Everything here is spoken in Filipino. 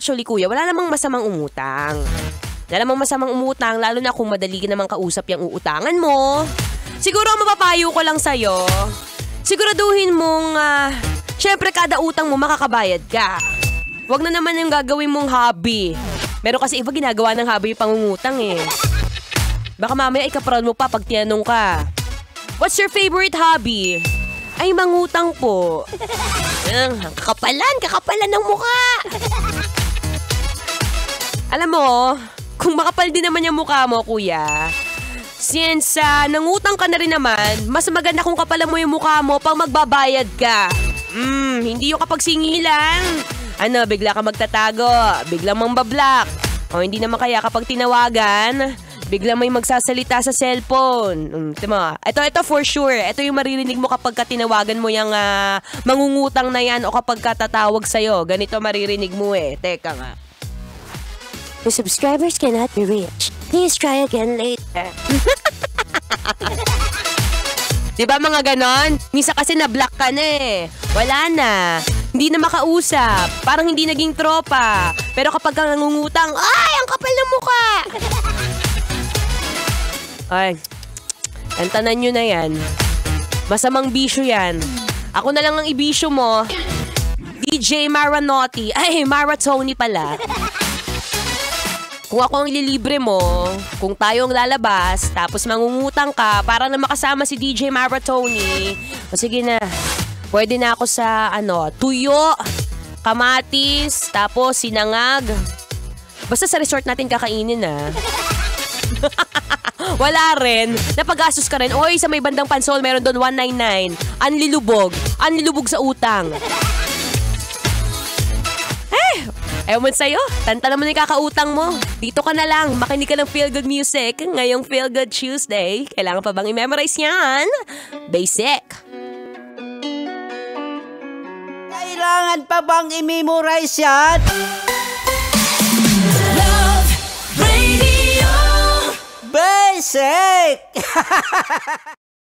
Actually, kuya, wala namang masamang umutang. Wala namang masamang umutang, lalo na kung madali ka namang kausap yung uutangan mo. Siguro ang mapapayo ko lang sa'yo, siguraduhin mong, syempre kada utang mo makakabayad ka. Huwag na naman yung gagawin mong hobby. Meron kasi iba ginagawa ng hobby yung pangungutang eh. Baka mamaya ikaproud mo pa pag tinanong ka, what's your favorite hobby? Ay, mangutang po. Kakapalan ng mukha. Alam mo, kung makapal din naman yung mukha mo, kuya, since nangutang ka na rin naman, mas maganda kung kapalan mo yung mukha mo pang magbabayad ka. Hindi yung kapag singilan. Bigla ka magtatago, biglang mambablock. O hindi naman kaya kapag tinawagan, biglang may magsasalita sa cellphone. Ito for sure. Ito yung maririnig mo kapag tinawagan mo yung mangungutang na yan o kapag tatawag sa'yo. Ganito maririnig mo eh. Teka nga. The subscribers cannot be reached. Please try again later. Diba mga ganon? Misa kasi na-block ka na eh. Wala na. Hindi na makausap. Parang hindi naging tropa. Pero kapag ka nangungutang, ay, ang kapal ng mukha! Ay, tantanan nyo na yan. Masamang bisyo yan. Ako na lang ang ibisyo mo. DJ Maranotti. Ay, Maratoni pala. Kung ako ang ililibre mo, kung tayo ang lalabas, tapos mangungutang ka para na makasama si DJ Maratoni, o sige na, pwede na ako sa, tuyo, kamatis, tapos sinangag. Basta sa resort natin kakainin na. Wala rin. Napagastos ka rin. Oy, sa may bandang Pansol, meron doon 199. Anlilubog. Anlilubog sa utang. Ewan sa'yo, tanta naman yung kakautang mo. Dito ka na lang, makinig ka ng Feel Good Music. Ngayong Feel Good Tuesday, kailangan pa bang i-memorize yan? Basic. Kailangan pa bang i-memorize yan? Love Radio. Basic!